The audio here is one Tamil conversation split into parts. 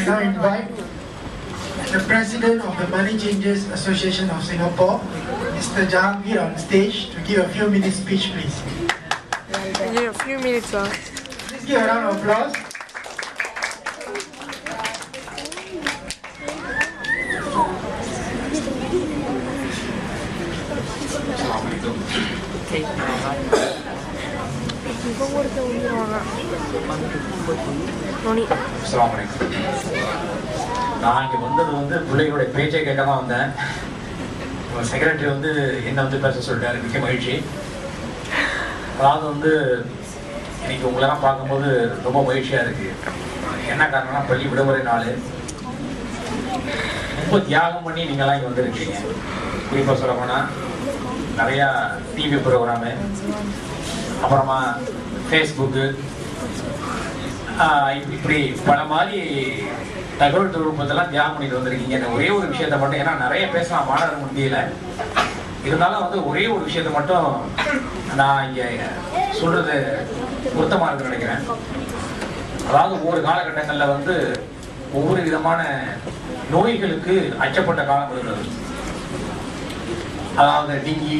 now invite the President of the Money Changers Association of Singapore, Mr. Jahangir, on stage to give a few minutes speech, please. Yeah, a few minutes. Please give a round of applause. நான் இங்கே வந்தது பிள்ளைகளுடைய பேச்சை கேட்க தான் வந்தேன். செக்ரட்டரி என்ன பேச சொல்லிட்டாரு. மிக்க மகிழ்ச்சி. அதாவது இன்னைக்கு உங்களெல்லாம் பார்க்கும்போது ரொம்ப மகிழ்ச்சியாக இருக்கு. என்ன காரணம்னா பள்ளி விடுமுறை நாள். ரொம்ப தியாகம் பண்ணி நீங்களாம் இங்கே வந்துருக்கீங்க. குறிப்பாக சொல்ல போனால் நிறையா டிவி ப்ரோக்ராமு, அப்புறமா ஃபேஸ்புக்கு, இப்படி பல மாதிரி தகவல் தொழில்நுட்பத்தெல்லாம் தியாகம் பண்ணிட்டு வந்திருக்கீங்க. ஒரே ஒரு விஷயத்த மட்டும், ஏன்னா நிறைய பேசலாம் மாணவர் முடியல, இருந்தாலும் ஒரே ஒரு விஷயத்த மட்டும் நான் இங்கே சொல்றது பொருத்தமாக இருக்குன்னு நினைக்கிறேன். அதாவது ஒவ்வொரு காலகட்டங்களில் ஒவ்வொரு விதமான நோய்களுக்கு அச்சப்பட்ட காலம் இருந்தது. அதாவது டெங்கி,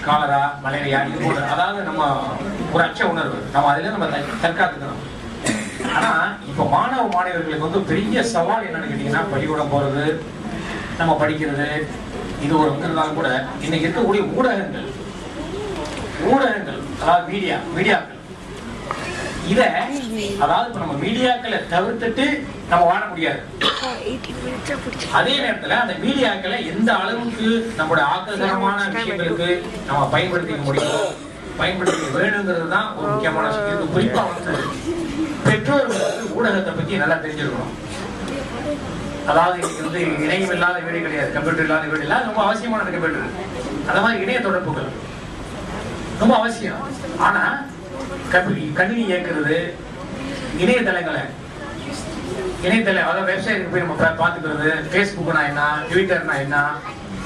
காலரா, மலேரியா, இது போன்ற, அதாவது நம்ம ஒரு அச்ச உணர்வு, நம்ம அதில் நம்ம தற்காத்துக்கணும். ஆனா இப்ப மாணவ மாணவர்களுக்கு பெரிய சவால் என்னன்னு கேட்டீங்கன்னா, பள்ளிக்கூடம் போறது, நம்ம படிக்கிறது, இது ஒரு இருந்தாலும் கூட இன்னைக்கு இருக்கக்கூடிய ஊடகங்கள், அதாவது மீடியாக்கள், இத அதாவது இப்ப நம்ம மீடியாக்களை தவிர்த்துட்டு நம்ம வாழ முடியாது. அதே நேரத்துல அந்த மீடியாக்களை எந்த அளவுக்கு நம்மளுடைய ஆக்கப்பூர்வமான விஷயங்களுக்கு நம்ம பயன்படுத்திக்க முடியும், பயன்படுத்திக்க வேணுங்கிறது தான் ஒரு முக்கியமான விஷயம். குறிப்பா பெற்றோர்களுக்கு ஊடகத்தை பத்தி நல்லா தெரிஞ்சிருக்கணும். அதாவது இன்னைக்கு இணையம் இல்லாத வீடு கிடையாது, கம்ப்யூட்டர் இல்லாத வீடு இல்ல, ரொம்ப அவசியமான கம்ப்யூட்டர். அந்த மாதிரி இணைய தொடர்புகள் ரொம்ப அவசியம். ஆனா கணினி இயக்குறது, இணையதளங்களை, அதாவது வெப்சைட்டுக்கு போய் நம்ம பார்த்துக்கிறது, ஃபேஸ்புக்னா என்ன, ட்விட்டர்னா என்ன,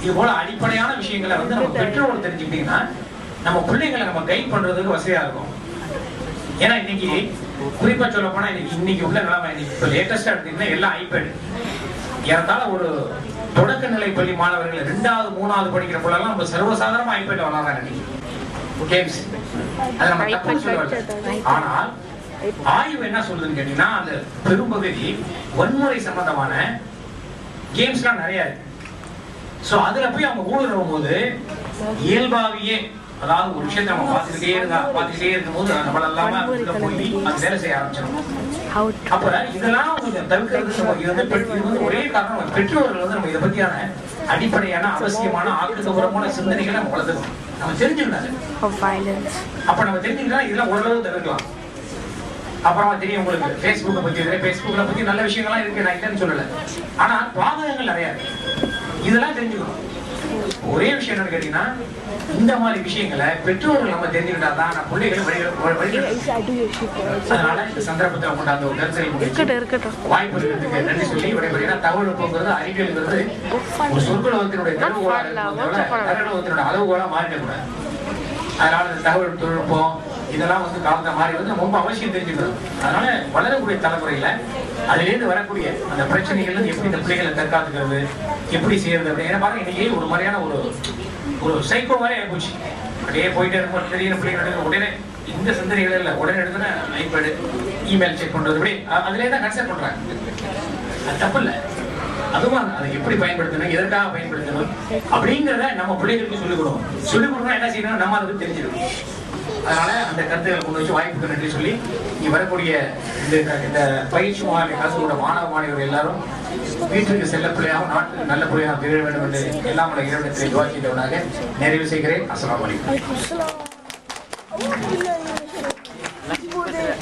இது போல அடிப்படையான விஷயங்களை நம்ம பெற்றோர்கள் தெரிஞ்சுக்கிட்டீங்கன்னா நம்ம பிள்ளைங்களை நம்ம கைட் பண்றதுக்கு வசதியா இருக்கும். ஏன்னா இன்னைக்கு குறிப்பா சொல்ல போனா இன்னைக்கு உள்ள நிலைமை, இப்ப லேட்டஸ்டா எடுத்தீங்கன்னா எல்லாம் ஐபேட். ஏறத்தாழ ஒரு தொடக்க நிலை பள்ளி மாணவர்கள் 2வது 3வது படிக்கிற பிள்ளைலாம் நம்ம சர்வசாதாரணமா ஐபேட் வளர்றாங்க. ஆனால் ஆய்வு என்ன சொல்லுதுன்னு கேட்டீங்கன்னா, அந்த பெரும்பகுதி வன்முறை சம்பந்தமான கேம்ஸ்லாம் நிறைய இருக்கு. சோ அதுல போய் அவங்க ஊடுருவும் போது இயல்பாவியே, அதாவது ஒரு விஷயத்தை நம்ம பார்த்துக்கிட்டே இருக்கும்போது நம்மளால போய் அது வேலை செய்ய ஆரம்பிச்சிடும். அப்ப இதெல்லாம் தவிர்க்கிறது ஒரே காரணம், பெற்றோர்கள் நம்ம இதை பத்தியான அடிப்படையான அவசியமான ஆக்கப்பூர்வமான சிந்தனைகளை நம்ம வளர்த்துக்கணும். நம்ம தெரிஞ்சுக்கணும். அப்ப நம்ம தெரிஞ்சுக்கிட்டா இதெல்லாம் ஓரளவு தவிர்க்கலாம். அப்புறமா தெரியும் உங்களுக்கு ஃபேஸ்புக்கை பத்தி நல்ல விஷயங்கள்லாம் இருக்கு, நான் இல்லைன்னு சொல்லல. ஆனா பாதகங்கள் நிறைய இருக்கு, இதெல்லாம் தெரிஞ்சுக்கணும். ஒரே விஷயம் என்னன்னு கேட்டீங்கன்னா, இந்த மாதிரி விஷயங்களை பெற்றோர்கள் நம்ம தெரிஞ்சுக்கிட்டா தான் நம்ம பிள்ளைகளை அதனால இந்த சந்தர்ப்பத்தை கொண்டாந்து ஒரு கருத்தில் வாய்ப்பு இருக்கிறதுக்கு நன்றி சொல்லி விடைபெறுகிறேன். தகவல் போக்குறது, அறிவியல்ங்கிறது ஒரு சொற்களத்தினுடைய தகவலத்தினுடைய அளவுகோலா மாறிடக்கூடாது. அதனால இந்த தகவல் தொழில்நுட்பம் இதெல்லாம் காலத்தை மாறி ரொம்ப அவசியம் தெரிஞ்சுக்கணும். அதனால வளரக்கூடிய தலைமுறையில அதிலிருந்து வரக்கூடிய அந்த பிரச்சனைகள் எப்படி இந்த பிள்ளைகளை தற்காத்துக்கிறது, எப்படி செய்யறது அப்படின்னு பாருங்க. இன்னைக்கு ஒரு மாதிரியான ஒரு சைக்கோ மாதிரி ஆயிப்போச்சு. அப்படியே போயிட்டே இருக்கும், தெரியுற பிள்ளைங்க உடனே இந்த சிந்தனைகள் இல்லை, உடனே எடுத்துனா ஐபேடு, இமெயில் செக் பண்றது, இப்படி அதுலேயே தான் கன்சல்ட் பண்றாங்க. அது தப்பு இல்லை. அதுவும் அதை எப்படி பயன்படுத்தணும், எதற்காக பயன்படுத்தணும் அப்படிங்கிறத நம்ம பிள்ளைகளுக்கு சொல்லிக் கொடுக்கணும். என்ன செய்யணும், நம்ம அதுக்கு தெரிஞ்சிருக்கணும். அதனால அந்த கருத்துக்களை கொண்டு வச்சு வாய்ப்புக்கு நன்றி சொல்லி இங்க வரக்கூடிய இந்த பயிற்சி முகாமை கலந்துகொண்ட மாணவ மாணவர்கள் எல்லாரும் வீட்டுக்கு செல்ல பிள்ளையாகவும் நாட்டுக்கு நல்ல பிள்ளையாக திகழ வேண்டும் என்று எல்லாம் இறைவனத்தை துவா செய்தவனாக நிறைவு செய்கிறேன். அஸ்ஸலாமு அலைக்கும்.